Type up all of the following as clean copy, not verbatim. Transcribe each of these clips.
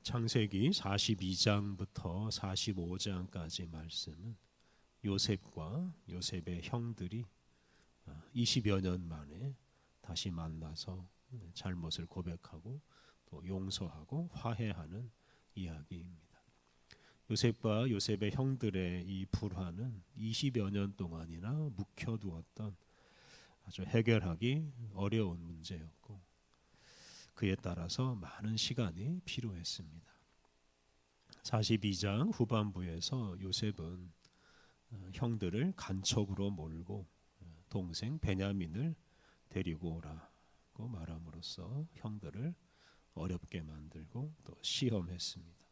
창세기 42장부터 45장까지 말씀은 요셉과 요셉의 형들이 20여 년 만에 다시 만나서 잘못을 고백하고 또 용서하고 화해하는 이야기입니다. 요셉과 요셉의 형들의 이 불화는 20여 년 동안이나 묵혀두었던 아주 해결하기 어려운 문제였고, 그에 따라서 많은 시간이 필요했습니다. 42장 후반부에서 요셉은 형들을 간척으로 몰고 동생 베냐민을 데리고 오라고 말함으로써 형들을 어렵게 만들고 또 시험했습니다.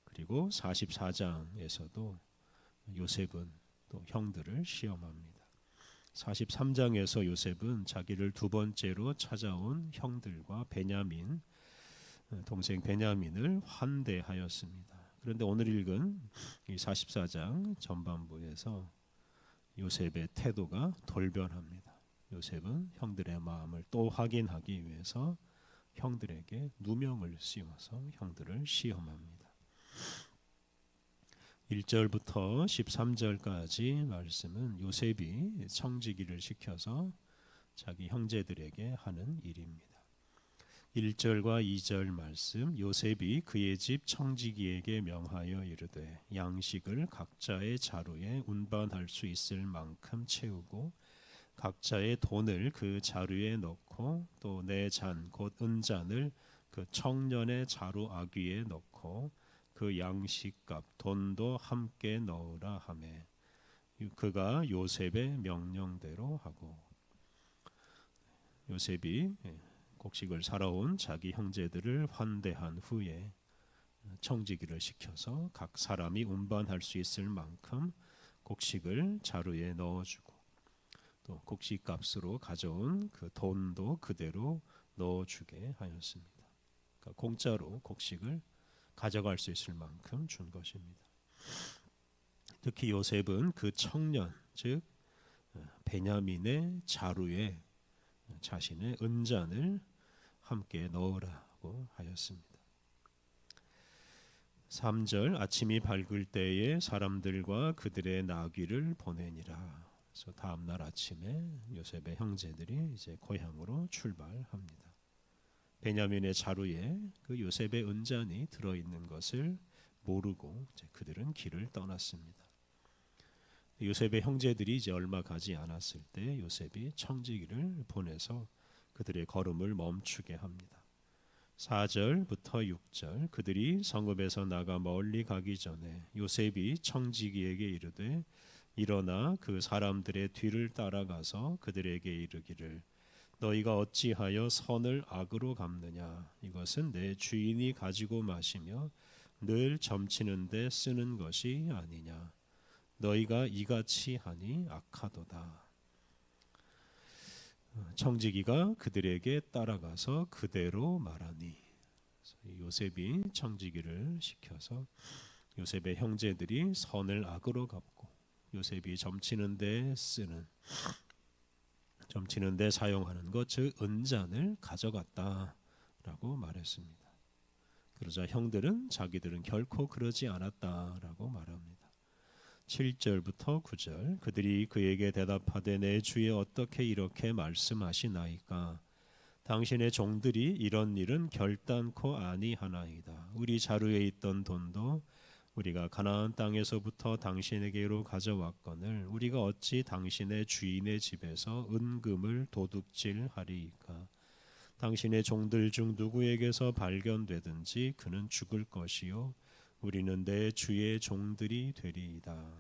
그리고 44장에서도 요셉은 또 형들을 시험합니다. 43장에서 요셉은 자기를 두 번째로 찾아온 형들과 베냐민, 동생 베냐민을 환대하였습니다. 그런데 오늘 읽은 이 44장 전반부에서 요셉의 태도가 돌변합니다. 요셉은 형들의 마음을 또 확인하기 위해서 형들에게 누명을 씌워서 형들을 시험합니다. 1절부터 13절까지 말씀은 요셉이 청지기를 시켜서 자기 형제들에게 하는 일입니다. 1절과 2절 말씀, 요셉이 그의 집 청지기에게 명하여 이르되 양식을 각자의 자루에 운반할 수 있을 만큼 채우고 각자의 돈을 그 자루에 넣고 또 내 잔 곧 은잔을 그 청년의 자루 아귀에 넣고 그 양식값 돈도 함께 넣으라 하매 그가 요셉의 명령대로 하고, 요셉이 곡식을 사러 온 자기 형제들을 환대한 후에 청지기를 시켜서 각 사람이 운반할 수 있을 만큼 곡식을 자루에 넣어주고 또 곡식값으로 가져온 그 돈도 그대로 넣어주게 하였습니다. 그러니까 공짜로 곡식을 가져갈 수 있을 만큼 준 것입니다. 특히 요셉은 그 청년, 즉 베냐민의 자루에 자신의 은잔을 함께 넣으라고 하였습니다. 3절, 아침이 밝을 때에 사람들과 그들의 나귀를 보내니라. 그래서 다음 날 아침에 요셉의 형제들이 이제 고향으로 출발합니다. 베냐민의 자루에 그 요셉의 은잔이 들어있는 것을 모르고 이제 그들은 길을 떠났습니다. 요셉의 형제들이 이제 얼마 가지 않았을 때 요셉이 청지기를 보내서 그들의 걸음을 멈추게 합니다. 4절부터 6절, 그들이 성읍에서 나가 멀리 가기 전에 요셉이 청지기에게 이르되 일어나 그 사람들의 뒤를 따라가서 그들에게 이르기를 너희가 어찌하여 선을 악으로 갚느냐? 이것은 내 주인이 가지고 마시며 늘 점치는 데 쓰는 것이 아니냐? 너희가 이같이 하니 악하도다. 청지기가 그들에게 따라가서 그대로 말하니, 요셉이 청지기를 시켜서 요셉의 형제들이 선을 악으로 갚고 요셉이 점치는 데 사용하는 것, 즉 은잔을 가져갔다라고 말했습니다. 그러자 형들은 자기들은 결코 그러지 않았다라고 말합니다. 7절부터 9절, 그들이 그에게 대답하되 내 주에 어떻게 이렇게 말씀하시나이까? 당신의 종들이 이런 일은 결단코 아니하나이다. 우리 자루에 있던 돈도 우리가 가나안 땅에서부터 당신에게로 가져왔거늘 우리가 어찌 당신의 주인의 집에서 은금을 도둑질하리이까? 당신의 종들 중 누구에게서 발견되든지 그는 죽을 것이요 우리는 내 주의 종들이 되리이다.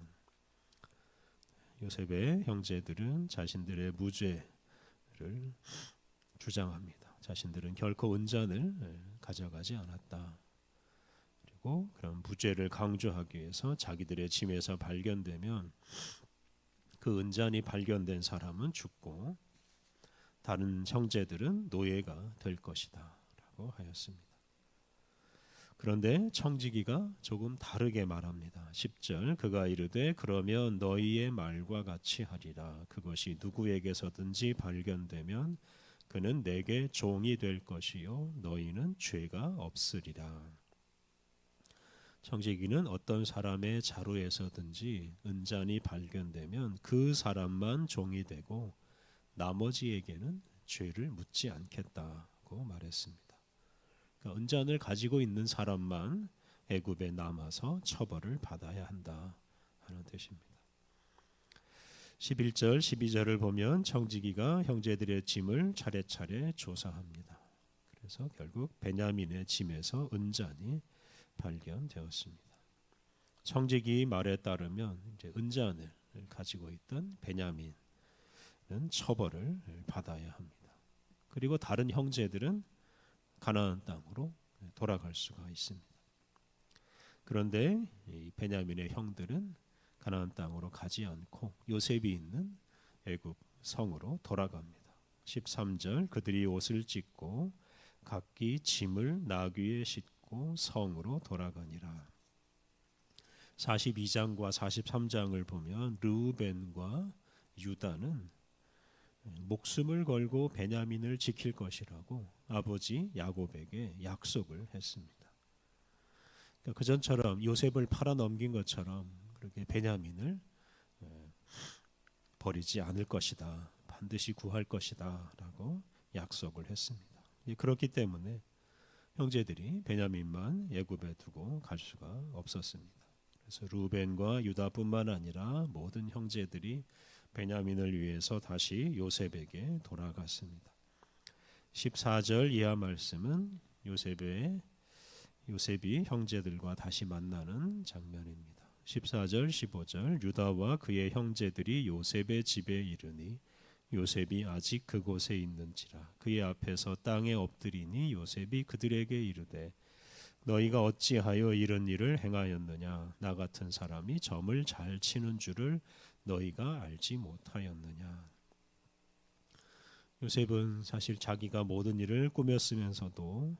요셉의 형제들은 자신들의 무죄를 주장합니다. 자신들은 결코 은잔을 가져가지 않았다. 그리고 그런 무죄를 강조하기 위해서 자기들의 짐에서 발견되면 그 은잔이 발견된 사람은 죽고 다른 형제들은 노예가 될 것이다 라고 하였습니다. 그런데 청지기가 조금 다르게 말합니다. 10절, 그가 이르되 그러면 너희의 말과 같이 하리라. 그것이 누구에게서든지 발견되면 그는 내게 종이 될 것이요 너희는 죄가 없으리라. 청지기는 어떤 사람의 자루에서든지 은잔이 발견되면 그 사람만 종이 되고 나머지에게는 죄를 묻지 않겠다고 말했습니다. 그러니까 은잔을 가지고 있는 사람만 애굽에 남아서 처벌을 받아야 한다 하는 뜻입니다. 11절 12절을 보면 청지기가 형제들의 짐을 차례차례 조사합니다. 그래서 결국 베냐민의 짐에서 은잔이 발견되었습니다. 청지기 말에 따르면 이제 은잔을 가지고 있던 베냐민은 처벌을 받아야 합니다. 그리고 다른 형제들은 가나안 땅으로 돌아갈 수가 있습니다. 그런데 이 베냐민의 형들은 가나안 땅으로 가지 않고 요셉이 있는 애굽 성으로 돌아갑니다. 13절 그들이 옷을 찢고 각기 짐을 나귀에 싣고 성으로 돌아가니라. 42장과 43장을 보면 르우벤과 유다는 목숨을 걸고 베냐민을 지킬 것이라고 아버지 야곱에게 약속을 했습니다. 그러니까 그전처럼 요셉을 팔아넘긴 것처럼 그렇게 베냐민을 버리지 않을 것이다. 반드시 구할 것이다 라고 약속을 했습니다. 그렇기 때문에 형제들이 베냐민만 애굽에 두고 갈 수가 없었습니다. 그래서 루벤과 유다뿐만 아니라 모든 형제들이 베냐민을 위해서 다시 요셉에게 돌아갔습니다. 14절 이하 말씀은 요셉이 형제들과 다시 만나는 장면입니다. 14절 15절 유다와 그의 형제들이 요셉의 집에 이르니 요셉이 아직 그곳에 있는지라 그의 앞에서 땅에 엎드리니 요셉이 그들에게 이르되 너희가 어찌하여 이런 일을 행하였느냐 나 같은 사람이 점을 잘 치는 줄을 너희가 알지 못하였느냐. 요셉은 사실 자기가 모든 일을 꾸몄으면서도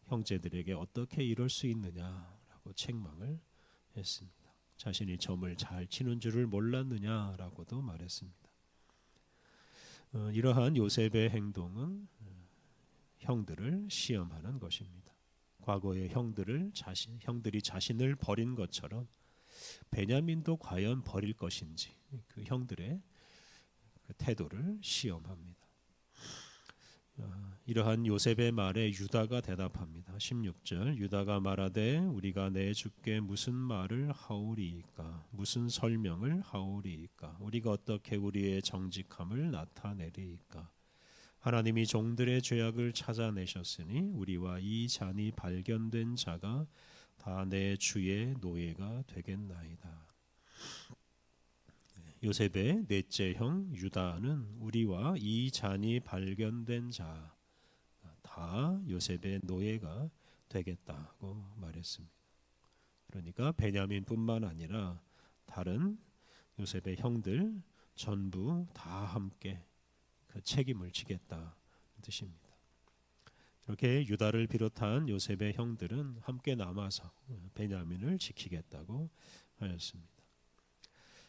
형제들에게 어떻게 이럴 수 있느냐라고 책망을 했습니다. 자신이 점을 잘 치는 줄을 몰랐느냐라고도 말했습니다. 이러한 요셉의 행동은 형들을 시험하는 것입니다. 과거의 형들이 자신을 버린 것처럼 베냐민도 과연 버릴 것인지 그 형들의 그 태도를 시험합니다. 이러한 요셉의 말에 유다가 대답합니다. 16절 유다가 말하되 우리가 내 주께 무슨 말을 하오리이까 무슨 설명을 하오리이까 우리가 어떻게 우리의 정직함을 나타내리이까 하나님이 종들의 죄악을 찾아내셨으니 우리와 이 잔이 발견된 자가 다 내 주의 노예가 되겠나이다. 요셉의 넷째 형 유다는 우리와 이 잔이 발견된 자 다 요셉의 노예가 되겠다고 말했습니다. 그러니까 베냐민뿐만 아니라 다른 요셉의 형들 전부 다 함께 그 책임을 지겠다는 뜻입니다. 이렇게 유다를 비롯한 요셉의 형들은 함께 남아서 베냐민을 지키겠다고 하였습니다.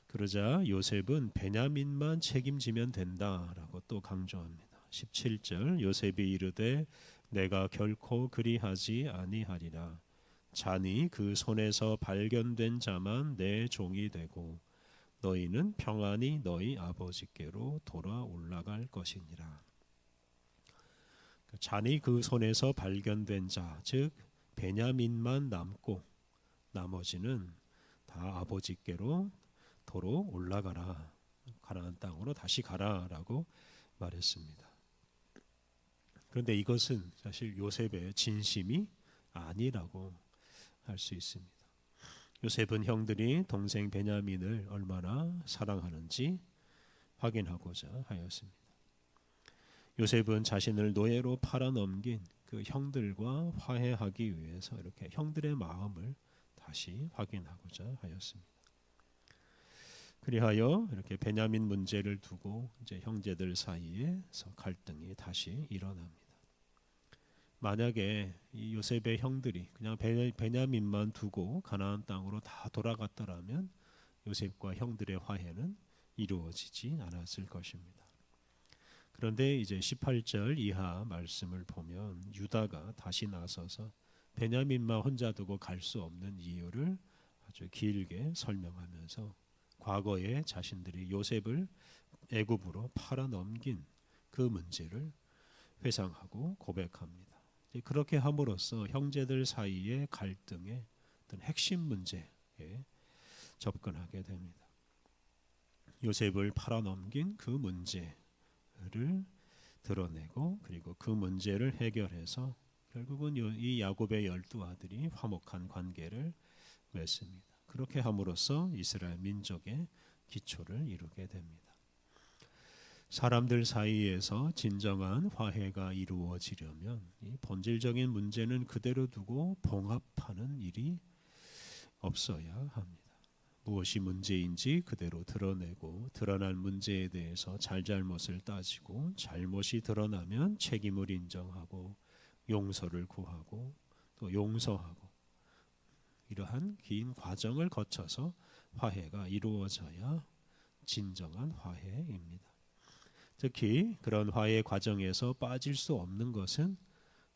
그러자 요셉은 베냐민만 책임지면 된다라고 또 강조합니다. 17절 요셉이 이르되 내가 결코 그리하지 아니하리라. 잔이 그 손에서 발견된 자만 내 종이 되고 너희는 평안히 너희 아버지께로 돌아 올라갈 것이니라. 잔이 그 손에서 발견된 자, 즉 베냐민만 남고 나머지는 다 아버지께로 도로 올라가라. 가나안 땅으로 다시 가라라고 말했습니다. 그런데 이것은 사실 요셉의 진심이 아니라고 할 수 있습니다. 요셉은 형들이 동생 베냐민을 얼마나 사랑하는지 확인하고자 하였습니다. 요셉은 자신을 노예로 팔아넘긴 그 형들과 화해하기 위해서 이렇게 형들의 마음을 다시 확인하고자 하였습니다. 그리하여 이렇게 베냐민 문제를 두고 이제 형제들 사이에서 갈등이 다시 일어납니다. 만약에 이 요셉의 형들이 그냥 베냐민만 두고 가나안 땅으로 다 돌아갔더라면 요셉과 형들의 화해는 이루어지지 않았을 것입니다. 그런데 이제 18절 이하 말씀을 보면 유다가 다시 나서서 베냐민만 혼자 두고 갈 수 없는 이유를 아주 길게 설명하면서 과거에 자신들이 요셉을 애굽으로 팔아 넘긴 그 문제를 회상하고 고백합니다. 그렇게 함으로써 형제들 사이의 갈등의 어떤 핵심 문제에 접근하게 됩니다. 요셉을 팔아 넘긴 그 문제를 드러내고 그리고 그 문제를 해결해서 결국은 이 야곱의 12아들이 화목한 관계를 맺습니다. 그렇게 함으로써 이스라엘 민족의 기초를 이루게 됩니다. 사람들 사이에서 진정한 화해가 이루어지려면 이 본질적인 문제는 그대로 두고 봉합하는 일이 없어야 합니다. 무엇이 문제인지 그대로 드러내고 드러난 문제에 대해서 잘잘못을 따지고 잘못이 드러나면 책임을 인정하고 용서를 구하고 또 용서하고 이러한 긴 과정을 거쳐서 화해가 이루어져야 진정한 화해입니다. 특히 그런 화해 과정에서 빠질 수 없는 것은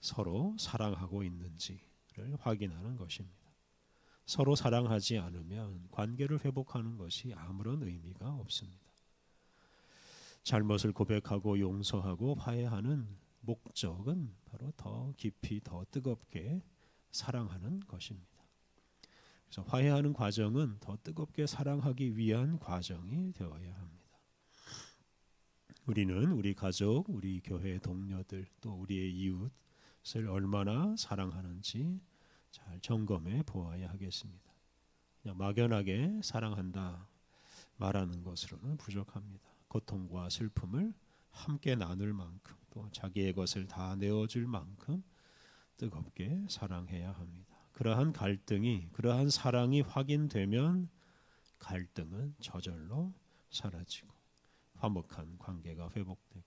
서로 사랑하고 있는지를 확인하는 것입니다. 서로 사랑하지 않으면 관계를 회복하는 것이 아무런 의미가 없습니다. 잘못을 고백하고 용서하고 화해하는 목적은 바로 더 깊이 더 뜨겁게 사랑하는 것입니다. 그래서 화해하는 과정은 더 뜨겁게 사랑하기 위한 과정이 되어야 합니다. 우리는 우리 가족, 우리 교회 동료들 또 우리의 이웃을 얼마나 사랑하는지 잘 점검해 보아야 하겠습니다. 그냥 막연하게 사랑한다 말하는 것으로는 부족합니다. 고통과 슬픔을 함께 나눌 만큼 또 자기의 것을 다 내어줄 만큼 뜨겁게 사랑해야 합니다. 그러한 갈등이 그러한 사랑이 확인되면 갈등은 저절로 사라지고 화목한 관계가 회복되고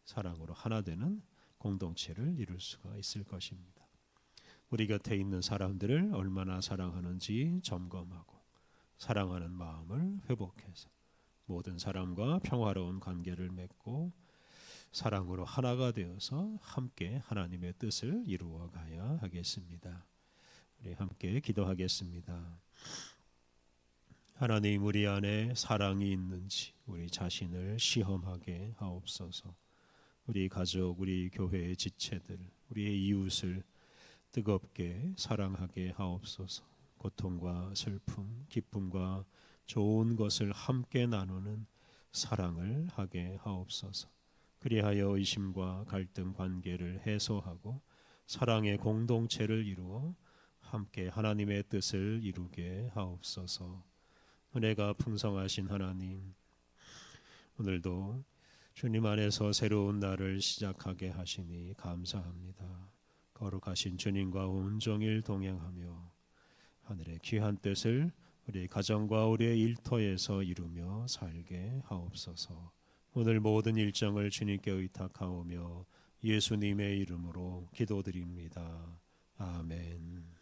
사랑으로 하나 되는 공동체를 이룰 수가 있을 것입니다. 우리 곁에 있는 사람들을 얼마나 사랑하는지 점검하고 사랑하는 마음을 회복해서 모든 사람과 평화로운 관계를 맺고 사랑으로 하나가 되어서 함께 하나님의 뜻을 이루어 가야 하겠습니다. 우리 함께 기도하겠습니다. 하나님, 우리 안에 사랑이 있는지 우리 자신을 시험하게 하옵소서. 우리 가족, 우리 교회의 지체들, 우리의 이웃을 뜨겁게 사랑하게 하옵소서. 고통과 슬픔, 기쁨과 좋은 것을 함께 나누는 사랑을 하게 하옵소서. 그리하여 의심과 갈등 관계를 해소하고 사랑의 공동체를 이루어 함께 하나님의 뜻을 이루게 하옵소서. 은혜가 풍성하신 하나님, 오늘도 주님 안에서 새로운 날을 시작하게 하시니 감사합니다. 거룩하신 주님과 온종일 동행하며 하늘의 귀한 뜻을 우리 가정과 우리의 일터에서 이루며 살게 하옵소서. 오늘 모든 일정을 주님께 의탁하오며 예수님의 이름으로 기도드립니다. 아멘.